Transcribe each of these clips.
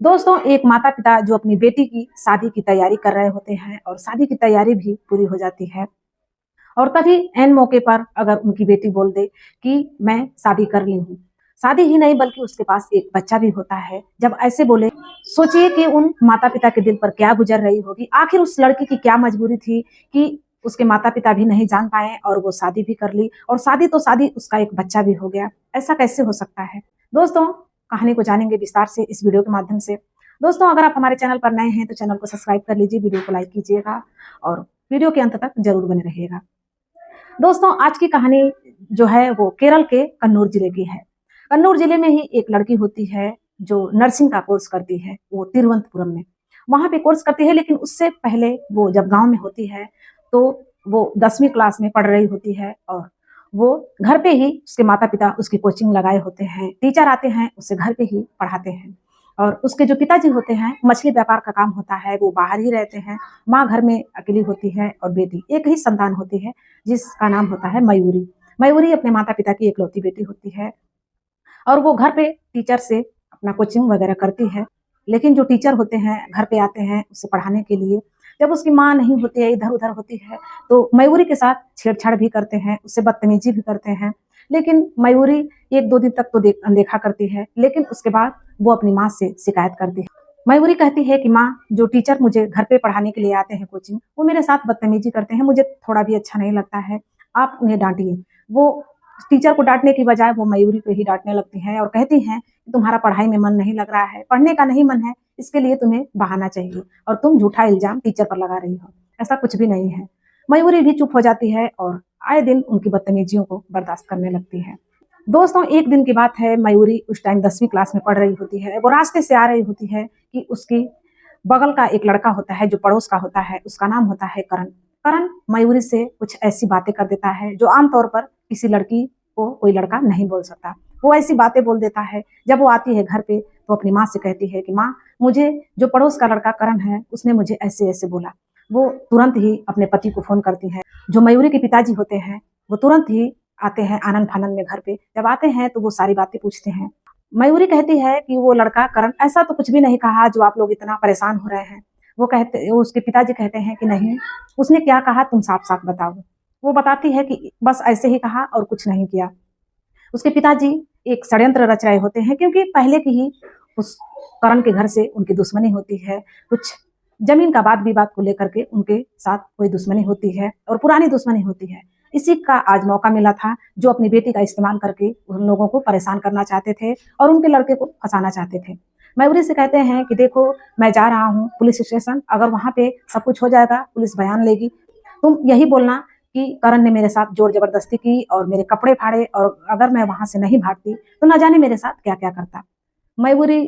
दोस्तों, एक माता-पिता जो अपनी बेटी की शादी की तैयारी कर रहे होते हैं और शादी की तैयारी भी पूरी हो जाती है और तभी ऐन मौके पर अगर उनकी बेटी बोल दे कि मैं शादी कर ली हूँ। शादी ही नहीं बल्कि उसके पास एक बच्चा भी होता है। जब ऐसे बोले, सोचिए कि उन माता-पिता के दिल पर क्या गुजर रही होगी। आखिर उस लड़की की क्या मजबूरी थी कि उसके माता-पिता भी नहीं जान पाए और वो शादी भी कर ली और शादी तो शादी, उसका एक बच्चा भी हो गया। ऐसा कैसे हो सकता है? दोस्तों, कहानी को जानेंगे विस्तार से इस वीडियो के माध्यम से। दोस्तों, अगर आप हमारे चैनल पर नए हैं तो चैनल को सब्सक्राइब कर लीजिए, वीडियो को लाइक कीजिएगा और वीडियो के अंत तक ज़रूर बने रहिएगा। दोस्तों, आज की कहानी जो है वो केरल के कन्नौर जिले की है। कन्नौर जिले में ही एक लड़की होती है जो नर्सिंग का कोर्स करती है, वो तिरुवनंतपुरम में। वहाँ पे कोर्स करती है, लेकिन उससे पहले वो जब गाँव में होती है तो वो 10वीं क्लास में पढ़ रही होती है और वो घर पे ही उसके माता-पिता उसकी कोचिंग लगाए होते हैं, टीचर आते हैं, उसे घर पे ही पढ़ाते हैं। और उसके जो पिताजी होते हैं, मछली व्यापार का काम होता है, वो बाहर ही रहते हैं। माँ घर में अकेली होती है और बेटी, एक ही संतान होती है जिसका नाम होता है मयूरी। मयूरी अपने माता-पिता की इकलौती बेटी होती है और वो घर पे टीचर से अपना कोचिंग वगैरह करती है। लेकिन जो टीचर होते हैं, घर पे आते हैं उसे पढ़ाने के लिए। जब उसकी माँ नहीं होती है, इधर-उधर होती है, तो मयूरी के साथ छेड़छाड़ भी करते हैं, उससे बदतमीज़ी भी करते हैं। लेकिन मयूरी 1-2 दिन तक तो अनदेखा करती है, लेकिन उसके बाद वो अपनी माँ से शिकायत करती है। मयूरी कहती है कि माँ, जो टीचर मुझे घर पे पढ़ाने के लिए आते हैं कोचिंग, वो मेरे साथ बदतमीज़ी करते हैं, मुझे थोड़ा भी अच्छा नहीं लगता है, आप उन्हें डाँटिए। वो टीचर को डाँटने की बजाय वो मयूरी को ही डाँटने लगती हैं और कहती हैं कि तुम्हारा पढ़ाई में मन नहीं लग रहा है, पढ़ने का नहीं मन है, इसके लिए तुम्हें बहाना चाहिए और तुम झूठा इल्ज़ाम टीचर पर लगा रही हो। ऐसा कुछ भी नहीं है। मयूरी भी चुप हो जाती है और आए दिन उनकी बदतमीज़ियों को बर्दाश्त करने लगती है। दोस्तों, एक दिन की बात है, मयूरी उस टाइम 10वीं क्लास में पढ़ रही होती है। वो रास्ते से आ रही होती है कि उसकी बगल का एक लड़का होता है जो पड़ोस का होता है, उसका नाम होता है करण। करण मयूरी से कुछ ऐसी बातें कर देता है जो आम तौर पर किसी लड़की को कोई लड़का नहीं बोल सकता। वो ऐसी बातें बोल देता है, जब वो आती है घर पे तो अपनी माँ से कहती है कि माँ, मुझे जो पड़ोस का लड़का करण है उसने मुझे ऐसे-ऐसे बोला। वो तुरंत ही अपने पति को फ़ोन करती है। जो मयूरी के पिताजी होते हैं, वो तुरंत ही आते हैं आनन-फानन में घर पे। जब आते हैं तो वो सारी बातें पूछते हैं। मयूरी कहती है कि वो लड़का करण ऐसा तो कुछ भी नहीं कहा जो आप लोग इतना परेशान हो रहे हैं। वो उसके पिताजी कहते हैं कि नहीं, उसने क्या कहा तुम साफ-साफ बताओ। वो बताती है कि बस ऐसे ही कहा और कुछ नहीं किया। उसके पिताजी एक षड्यंत्र रच रहे होते हैं, क्योंकि पहले की ही उस करण के घर से उनकी दुश्मनी होती है। कुछ ज़मीन का वाद-विवाद को लेकर के उनके साथ कोई दुश्मनी होती है और पुरानी दुश्मनी होती है। इसी का आज मौका मिला था, जो अपनी बेटी का इस्तेमाल करके उन लोगों को परेशान करना चाहते थे और उनके लड़के को फँसाना चाहते थे। मयूरी से कहते हैं कि देखो, मैं जा रहा हूँ पुलिस स्टेशन, अगर वहाँ पे सब कुछ हो जाएगा, पुलिस बयान लेगी, तुम यही बोलना कि करण ने मेरे साथ ज़ोर ज़बरदस्ती की और मेरे कपड़े फाड़े और अगर मैं वहाँ से नहीं भागती, तो ना जाने मेरे साथ क्या-क्या करता। मयूरी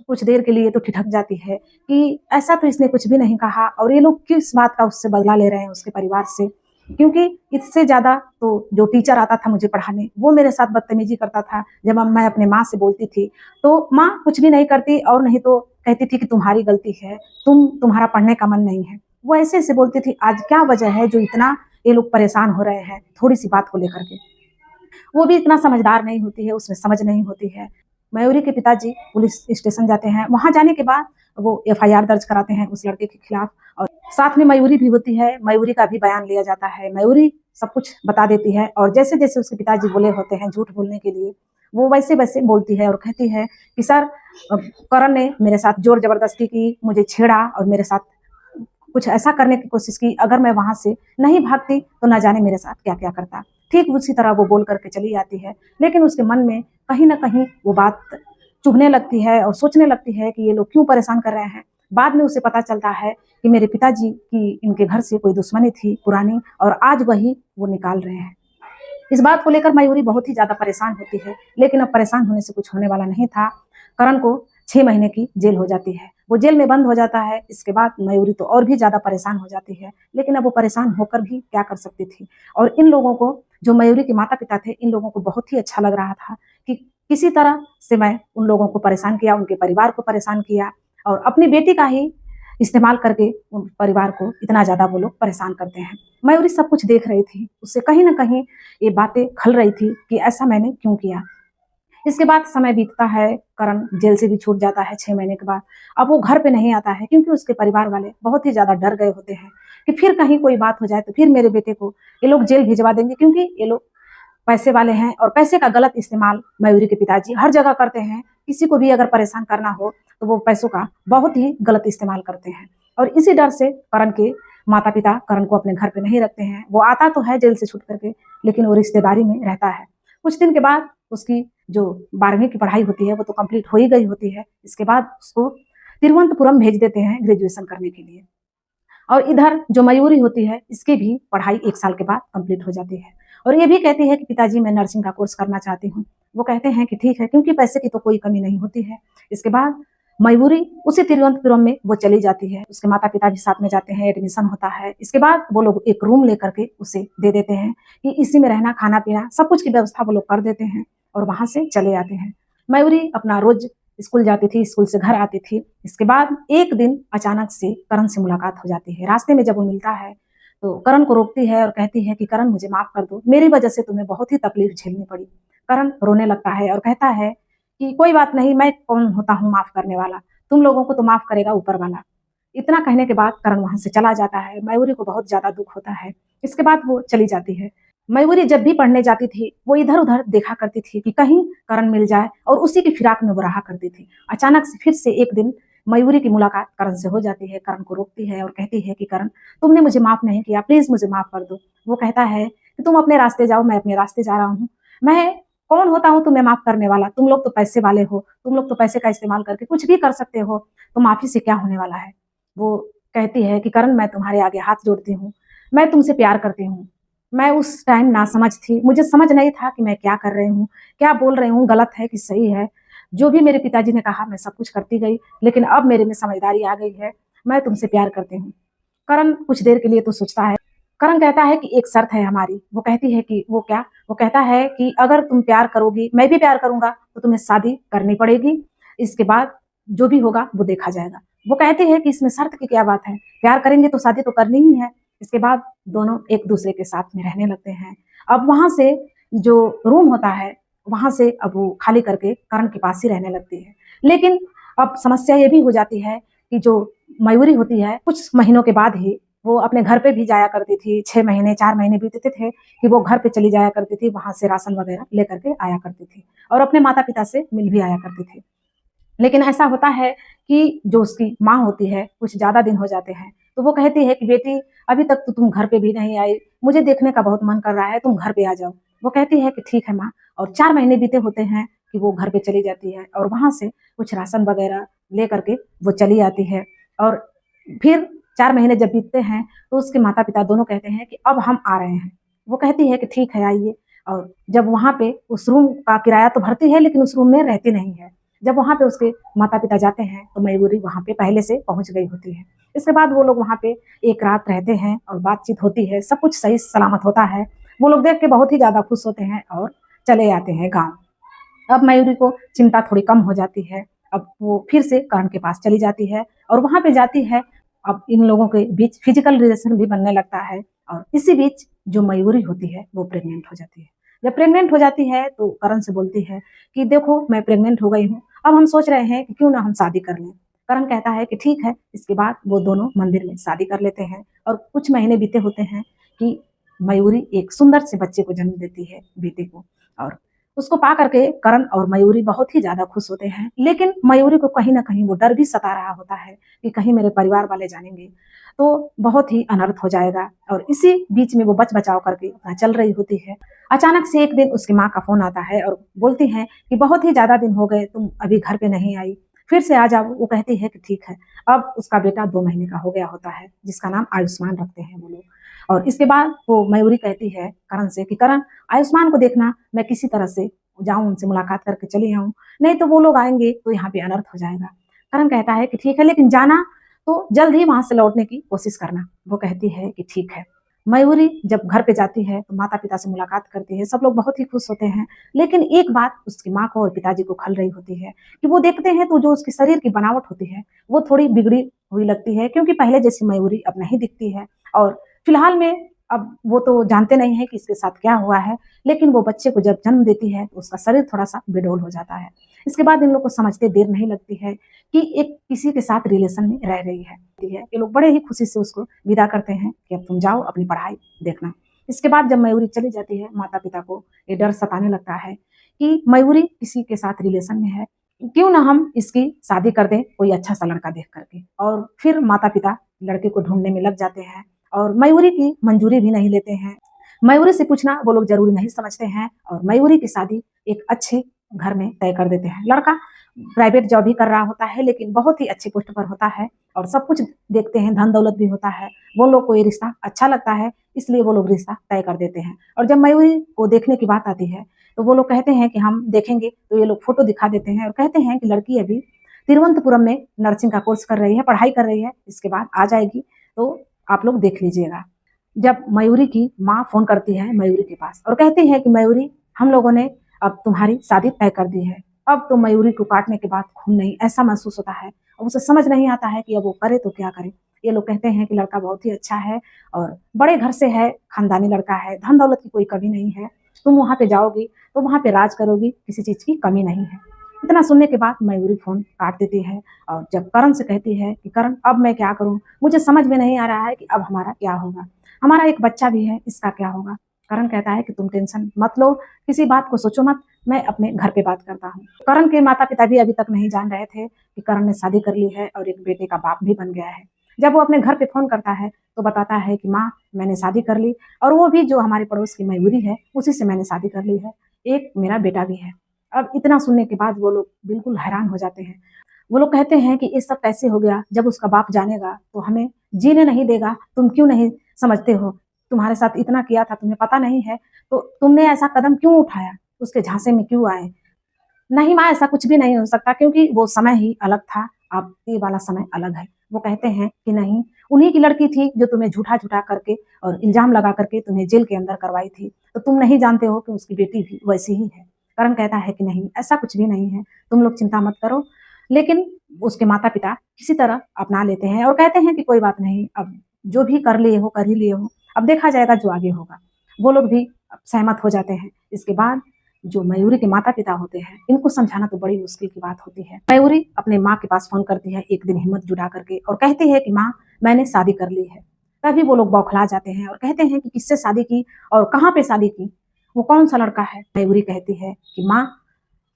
कुछ देर के लिए तो ठिठक जाती है कि ऐसा तो इसने कुछ भी नहीं कहा और ये लोग किस बात का उससे बदला ले रहे हैं उसके परिवार से। क्योंकि इससे ज़्यादा तो जो टीचर आता था मुझे पढ़ाने, वो मेरे साथ बदतमीज़ी करता था। जब मैं अपने माँ से बोलती थी, तो माँ कुछ भी नहीं करती और नहीं तो कहती थी कि तुम्हारी गलती है, तुम्हारा पढ़ने का मन नहीं है। वो ऐसे-ऐसे बोलती थी, आज क्या वजह है जो इतना ये लोग परेशान हो रहे हैं, थोड़ी-सी बात को लेकर के। वो भी इतना समझदार नहीं होती है, उसमें समझ नहीं होती है। मयूरी के पिताजी पुलिस स्टेशन जाते हैं, वहाँ जाने के बाद वो एफआईआर दर्ज कराते हैं उस लड़के के खिलाफ और साथ में मयूरी भी होती है, मयूरी का भी बयान लिया जाता है। मयूरी सब कुछ बता देती है और जैसे-जैसे उसके पिताजी बोले होते हैं झूठ बोलने के लिए, वो वैसे-वैसे बोलती है और कहती है कि सर, करण ने मेरे साथ ज़ोर ज़बरदस्ती की, मुझे छेड़ा और मेरे साथ कुछ ऐसा करने की कोशिश की, अगर मैं वहाँ से नहीं भागती तो ना जाने मेरे साथ क्या-क्या करता। ठीक उसी तरह वो बोल कर के चली जाती है, लेकिन उसके मन में कहीं न कहीं वो बात चुभने लगती है और सोचने लगती है कि ये लोग क्यों परेशान कर रहे हैं। बाद में उसे पता चलता है कि मेरे पिताजी की इनके घर से कोई दुश्मनी थी पुरानी और आज वही वो निकाल रहे हैं। इस बात को लेकर मयूरी बहुत ही ज़्यादा परेशान होती है, लेकिन अब परेशान होने से कुछ होने वाला नहीं था। करण को 6 महीने की जेल हो जाती है। वो जेल में बंद हो जाता है, इसके बाद मयूरी तो और भी ज़्यादा परेशान हो जाती है, लेकिन अब वो परेशान होकर भी क्या कर सकती थी। और इन लोगों को, जो मयूरी के माता-पिता थे, इन लोगों को बहुत ही अच्छा लग रहा था कि किसी तरह से मैं उन लोगों को परेशान किया, उनके परिवार को परेशान किया और अपनी बेटी का ही इस्तेमाल करके उन परिवार को इतना ज़्यादा वो लोग परेशान करते हैं। मयूरी सब कुछ देख रही थी, उससे कहीं न कहीं ये बातें खल रही थी कि ऐसा मैंने क्यों किया। इसके बाद समय बीतता है, करण जेल से भी छूट जाता है 6 महीने के बाद। अब वो घर पे नहीं आता है क्योंकि उसके परिवार वाले बहुत ही ज़्यादा डर गए होते हैं कि फिर कहीं कोई बात हो जाए तो फिर मेरे बेटे को ये लोग जेल भिजवा देंगे, क्योंकि ये लोग पैसे वाले हैं और पैसे का गलत इस्तेमाल मयूरी के पिताजी हर जगह करते हैं। किसी को भी अगर परेशान करना हो तो वो पैसों का बहुत ही गलत इस्तेमाल करते हैं। और इसी डर से करण के माता पिता करण को अपने घर पे नहीं रखते हैं। वो आता तो है जेल से छूट करके, लेकिन वो रिश्तेदारी में रहता है। कुछ दिन के बाद उसकी जो 12वीं की पढ़ाई होती है वो तो कंप्लीट हो ही गई होती है। इसके बाद उसको तिरुवनंतपुरम भेज देते हैं ग्रेजुएशन करने के लिए। और इधर जो मयूरी होती है इसकी भी पढ़ाई 1 साल के बाद कंप्लीट हो जाती है। और ये भी कहती है कि पिताजी मैं नर्सिंग का कोर्स करना चाहती हूँ। वो कहते हैं कि ठीक है, क्योंकि पैसे की तो कोई कमी नहीं होती है। इसके बाद मयूरी उसी तिरुवनंतपुरम में वो चली जाती है। उसके माता पिता भी साथ में जाते हैं, एडमिशन होता है। इसके बाद वो लोग एक रूम लेकर के उसे दे देते हैं कि इसी में रहना, खाना पीना सब कुछ की व्यवस्था वो लोग कर देते हैं और वहां से चले आते हैं। मयूरी अपना रोज स्कूल जाती थी, स्कूल से घर आती थी। इसके बाद एक दिन अचानक से करण से मुलाकात हो जाती है। रास्ते में जब वो मिलता है तो करण को रोकती है और कहती है कि करण मुझे माफ कर दो, मेरी वजह से तुम्हें बहुत ही तकलीफ झेलनी पड़ी। करण रोने लगता है और कहता है कि कोई बात नहीं, मैं कौन होता हूँ माफ करने वाला, तुम लोगों को तो माफ करेगा ऊपर वाला। इतना कहने के बाद करण वहां से चला जाता है। मयूरी को बहुत ज्यादा दुख होता है। इसके बाद वो चली जाती है। मयूरी जब भी पढ़ने जाती थी वो इधर उधर देखा करती थी कि कहीं करण मिल जाए, और उसी की फिराक में वो रहा करती थी। अचानक से फिर से एक दिन मयूरी की मुलाकात करण से हो जाती है। करण को रोकती है और कहती है कि करण तुमने मुझे माफ नहीं किया, प्लीज मुझे माफ कर दो। वो कहता है कि तुम अपने रास्ते जाओ, मैं अपने रास्ते जा रहा हूँ। मैं कौन होता हूँ तुम्हें माफ करने वाला? तुम लोग तो पैसे वाले हो, तुम लोग तो पैसे का इस्तेमाल करके कुछ भी कर सकते हो, तो माफी से क्या होने वाला है? वो कहती है कि करण मैं तुम्हारे आगे हाथ जोड़ती हूँ, मैं तुमसे प्यार करती हूँ। मैं उस टाइम नासमझ थी, मुझे समझ नहीं था कि मैं क्या कर रही हूँ, क्या बोल रही हूँ, गलत है कि सही है। जो भी मेरे पिताजी ने कहा मैं सब कुछ करती गई, लेकिन अब मेरे में समझदारी आ गई है, मैं तुमसे प्यार करती हूँ। करण कुछ देर के लिए तो सोचता है। करण कहता है कि एक शर्त है हमारी। वो कहती है कि वो क्या? वो कहता है कि अगर तुम प्यार करोगी, मैं भी प्यार करूंगा, तो तुम्हें शादी करनी पड़ेगी। इसके बाद जो भी होगा वो देखा जाएगा। वो कहती है कि इसमें शर्त की क्या बात है, प्यार करेंगे तो शादी तो करनी ही है। इसके बाद दोनों एक दूसरे के साथ में रहने लगते हैं। अब वहां से जो रूम होता है वहां से अब वो खाली करके करण के पास ही रहने लगती है। लेकिन अब समस्या ये भी हो जाती है कि जो मयूरी होती है कुछ महीनों के बाद ही वो अपने घर पे भी जाया करती थी। 6 महीने 4 महीने बीतते थे कि वो घर पे चली जाया करती थी, वहां से राशन वगैरह लेकर के आया करती थी और अपने माता पिता से मिल भी आया करती थी। लेकिन ऐसा होता है कि जो उसकी माँ होती है कुछ ज्यादा दिन हो जाते हैं, तो वो कहती है कि बेटी अभी तक तो तुम घर पे भी नहीं आई, मुझे देखने का बहुत मन कर रहा है, तुम घर पे आ जाओ। वो कहती है कि ठीक है माँ। और 4 महीने बीते होते हैं कि वो घर पे चली जाती है और वहां से कुछ राशन वगैरह ले करके वो चली आती है। और फिर 4 महीने जब बीतते हैं तो उसके माता पिता दोनों कहते हैं कि अब हम आ रहे हैं। वो कहती है कि ठीक है आइए। और जब वहां पे उस रूम का किराया तो भरती है लेकिन उस रूम में रहती नहीं है। जब वहां पे उसके माता पिता जाते हैं तो मयूरी वहां पे पहले से पहुंच गई होती है। इसके बाद वो लोग वहां पे एक रात रहते हैं और बातचीत होती है, सब कुछ सही सलामत होता है। वो लोग देख के बहुत ही ज्यादा खुश होते हैं और चले आते हैं गाँव। अब मयूरी को चिंता थोड़ी कम हो जाती है। अब वो फिर से करण के पास चली जाती है और वहां पे जाती है। अब इन लोगों के बीच फिजिकल रिलेशन भी बनने लगता है और इसी बीच जो मयूरी होती है वो प्रेग्नेंट हो जाती है। जब प्रेग्नेंट हो जाती है तो करण से बोलती है कि देखो मैं प्रेग्नेंट हो गई हूँ, अब हम सोच रहे हैं कि क्यों ना हम शादी कर लें। करण कहता है कि ठीक है। इसके बाद वो दोनों मंदिर में शादी कर लेते हैं और कुछ महीने बीते होते हैं कि मयूरी एक सुंदर से बच्चे को जन्म देती है, बेटे को। और उसको पा करके करण और मयूरी बहुत ही ज्यादा खुश होते हैं। लेकिन मयूरी को कहीं ना कहीं वो डर भी सता रहा होता है कि कहीं मेरे परिवार वाले जानेंगे तो बहुत ही अनर्थ हो जाएगा। और इसी बीच में वो बच बचाव करके अपना चल रही होती है। अचानक से एक दिन उसकी माँ का फोन आता है और बोलती है कि बहुत ही ज्यादा दिन हो गए, तुम अभी घर पे नहीं आई, फिर से आ जाओ। वो कहती है कि ठीक है। अब उसका बेटा 2 महीने का हो गया होता है जिसका नाम आयुष्मान रखते हैं वो लोग। और इसके बाद वो मयूरी कहती है करण से कि करण आयुष्मान को देखना, मैं किसी तरह से जाऊं, उनसे मुलाकात करके चली आऊं, नहीं तो वो लोग आएंगे तो यहाँ पे अनर्थ हो जाएगा। करण कहता है कि ठीक है, लेकिन जाना तो जल्द ही वहां से लौटने की कोशिश करना। वो कहती है कि ठीक है। मयूरी जब घर पे जाती है तो माता पिता से मुलाकात करती है, सब लोग बहुत ही खुश होते हैं। लेकिन एक बात उसकी माँ को और पिताजी को खल रही होती है कि वो देखते हैं तो जो उसके शरीर की बनावट होती है वो थोड़ी बिगड़ी हुई लगती है, क्योंकि पहले जैसी मयूरी अब नहीं दिखती है। और फिलहाल में अब वो तो जानते नहीं है कि इसके साथ क्या हुआ है, लेकिन वो बच्चे को जब जन्म देती है तो उसका शरीर थोड़ा-सा बेडौल हो जाता है। इसके बाद इन लोग को समझते देर नहीं लगती है कि एक किसी के साथ रिलेशन में रह रही है। ये लोग बड़े ही खुशी से उसको विदा करते हैं कि अब तुम जाओ अपनी पढ़ाई देखना। इसके बाद जब मयूरी चली जाती है, माता-पिता को ये डर सताने लगता है कि मयूरी किसी के साथ रिलेशन में है, क्यों ना हम इसकी शादी कर दें कोई अच्छा-सा लड़का देख कर के। और फिर माता-पिता लड़के को ढूँढने में लग जाते हैं और मयूरी की मंजूरी भी नहीं लेते हैं। मयूरी से पूछना वो लोग ज़रूरी नहीं समझते हैं और मयूरी की शादी एक अच्छे घर में तय कर देते हैं। लड़का प्राइवेट जॉब ही कर रहा होता है, लेकिन बहुत ही अच्छी पोस्ट पर होता है और सब कुछ देखते हैं, धन-दौलत भी होता है। वो लोग को ये रिश्ता अच्छा लगता है, इसलिए वो लोग रिश्ता तय कर देते हैं। और जब मयूरी को देखने की बात आती है, तो वो लोग कहते हैं कि हम देखेंगे, तो ये लोग फ़ोटो दिखा देते हैं और कहते हैं कि लड़की अभी तिरुवनंतपुरम में नर्सिंग का कोर्स कर रही है, पढ़ाई कर रही है, इसके बाद आ जाएगी, तो आप लोग देख लीजिएगा। जब मयूरी की माँ फ़ोन करती है मयूरी के पास और कहती है कि मयूरी, हम लोगों ने अब तुम्हारी शादी तय कर दी है। अब तो मयूरी को काटने के बाद खून नहीं, ऐसा महसूस होता है और उसे समझ नहीं आता है कि अब वो करे तो क्या करे। ये लोग कहते हैं कि लड़का बहुत ही अच्छा है और बड़े घर से है, खानदानी लड़का है, धन-दौलत की कोई कमी नहीं है। तुम वहाँ पे जाओगी, तो वहाँ पे राज करोगी, किसी चीज़ की कमी नहीं है। इतना सुनने के बाद मयूरी फ़ोन काट देती है और जब करण से कहती है कि करण, अब मैं क्या करूँ? मुझे समझ में नहीं आ रहा है कि अब हमारा क्या होगा? हमारा एक बच्चा भी है, इसका क्या होगा? करण कहता है कि तुम टेंशन मत लो, किसी बात को सोचो मत, मैं अपने घर पे बात करता हूँ। करण के माता-पिता भी अभी तक नहीं जान रहे थे कि करण ने शादी कर ली है और एक बेटे का बाप भी बन गया है। जब वो अपने घर पे फ़ोन करता है, तो बताता है कि माँ, मैंने शादी कर ली और वो भी जो हमारे पड़ोस की मयूरी है, उसी से मैंने शादी कर ली है। एक मेरा बेटा भी है। अब इतना सुनने के बाद वो लोग बिल्कुल हैरान हो जाते हैं। वो लोग कहते हैं कि ये सब कैसे हो गया? जब उसका बाप जानेगा तो हमें जीने नहीं देगा, तुम क्यों नहीं समझते हो? तुम्हारे साथ इतना किया था, तुम्हें पता नहीं है, तो तुमने ऐसा कदम क्यों उठाया? उसके झांसे में क्यों आए? नहीं माँ, ऐसा कुछ भी नहीं हो सकता क्योंकि वो समय ही अलग था, अब ये वाला समय अलग है। वो कहते हैं कि नहीं, उन्हीं की लड़की थी जो तुम्हें झूठा-झूठा करके और इल्ज़ाम लगा करके तुम्हें जेल के अंदर करवाई थी, तो तुम नहीं जानते हो कि उसकी बेटी भी वैसी ही है। करण कहता है कि नहीं, ऐसा कुछ भी नहीं है, तुम लोग चिंता मत करो। लेकिन उसके माता-पिता किसी तरह अपना लेते हैं और कहते हैं कि कोई बात नहीं, अब जो भी कर लिए हो, कर ही लिए हो, अब देखा जाएगा जो आगे होगा। वो लोग भी सहमत हो जाते हैं। इसके बाद जो मयूरी के माता-पिता होते हैं, इनको समझाना तो बड़ी मुश्किल की बात होती है। मयूरी अपने माँ के पास फ़ोन करती है एक दिन हिम्मत जुटा करके और कहती है कि माँ, मैंने शादी कर ली है। तभी वो लोग बौखला जाते हैं और कहते हैं कि किससे शादी की और कहाँ पे शादी की? वो कौन-सा लड़का है? मयूरी कहती है कि माँ,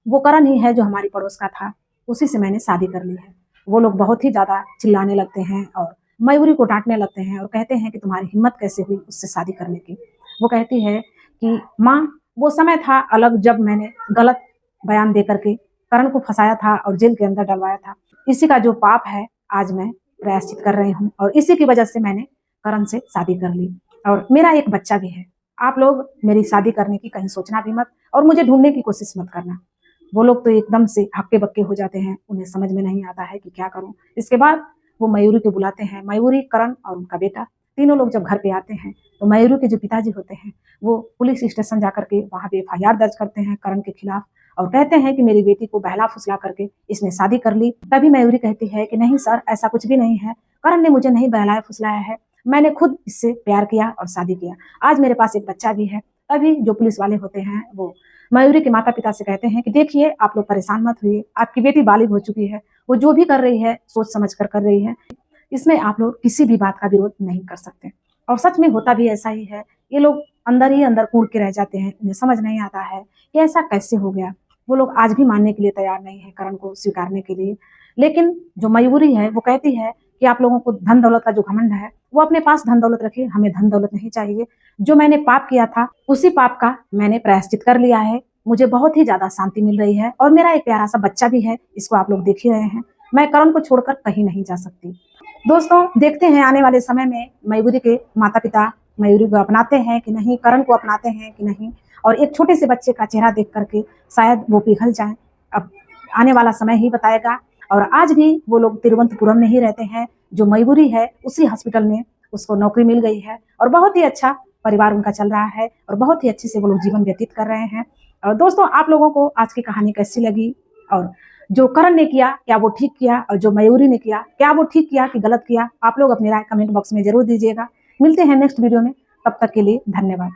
वो करण ही है जो हमारी पड़ोस का था, उसी से मैंने शादी कर ली है। वो लोग बहुत ही ज़्यादा चिल्लाने लगते हैं और मयूरी को डाँटने लगते हैं और कहते हैं कि तुम्हारी हिम्मत कैसे हुई उससे शादी करने की? वो कहती है कि माँ, वो समय था अलग जब मैंने गलत बयान दे कर के करण को फँसाया था और जेल के अंदर डलवाया था। इसी का जो पाप है, आज मैं प्रायश्चित कर रही हूँ और इसी की वजह से मैंने करण से शादी कर ली और मेरा एक बच्चा भी है। आप लोग मेरी शादी करने की कहीं सोचना भी मत और मुझे ढूँढने की कोशिश मत करना। वो लोग तो एकदम से हक्के-बक्के हो जाते हैं, उन्हें समझ में नहीं आता है कि क्या करूँ? इसके बाद वो मयूरी को बुलाते हैं, मयूरी, करण और उनका बेटा, तीनों लोग जब घर पे आते हैं, तो मयूरी के जो पिताजी होते हैं, वो पुलिस स्टेशन जा कर के वहाँ पे एफआईआर दर्ज करते हैं करण के खिलाफ और कहते हैं कि मेरी बेटी को बहला-फुसला करके इसने शादी कर ली। तभी मयूरी कहती है कि नहीं सर, ऐसा कुछ भी नहीं है, करण ने मुझे नहीं बहलाया-फुसलाया है, मैंने खुद इससे प्यार किया और शादी किया। आज मेरे पास एक बच्चा भी है। तभी जो पुलिस वाले होते हैं, वो मयूरी के माता-पिता से कहते हैं कि देखिए, आप लोग परेशान मत होइए, आपकी बेटी बालिग हो चुकी है, वो जो भी कर रही है, सोच समझ कर रही है। इसमें आप लोग किसी भी बात का विरोध नहीं कर सकते। और सच में होता भी ऐसा ही है। ये लोग अंदर ही अंदर कूट के रह जाते हैं, उन्हें समझ नहीं आता है कि ऐसा कैसे हो गया। वो लोग आज भी मानने के लिए तैयार नहीं है करण को स्वीकारने के लिए। लेकिन जो मयूरी है, वो कहती है कि आप लोगों को धन-दौलत का जो घमंड है, वो अपने पास धन-दौलत रखिए, हमें धन-दौलत नहीं चाहिए। जो मैंने पाप किया था, उसी पाप का मैंने प्रायश्चित कर लिया है। मुझे बहुत ही ज़्यादा शांति मिल रही है और मेरा एक प्यारा-सा बच्चा भी है, इसको आप लोग देख ही रहे हैं। मैं करण को छोड़कर कहीं नहीं जा सकती। दोस्तों, देखते हैं आने वाले समय में मयूरी के माता-पिता मयूरी को अपनाते हैं कि नहीं, करण को अपनाते हैं कि नहीं और एक छोटे से बच्चे का चेहरा देख कर के शायद वो पिघल जाएँ। अब आने वाला समय ही बताएगा और आज भी वो लोग तिरुवनंतपुरम में ही रहते हैं। जो मयूरी है, उसी हॉस्पिटल में उसको नौकरी मिल गई है और बहुत ही अच्छा परिवार उनका चल रहा है और बहुत ही अच्छे से वो लोग जीवन व्यतीत कर रहे हैं। और दोस्तों, आप लोगों को आज की कहानी कैसी लगी और जो करण ने किया, क्या वो ठीक किया और जो मयूरी ने किया, क्या वो ठीक किया कि गलत किया? आप लोग अपनी राय कमेंट बॉक्स में ज़रूर दीजिएगा। मिलते हैं नेक्स्ट वीडियो में। तब तक के लिए धन्यवाद।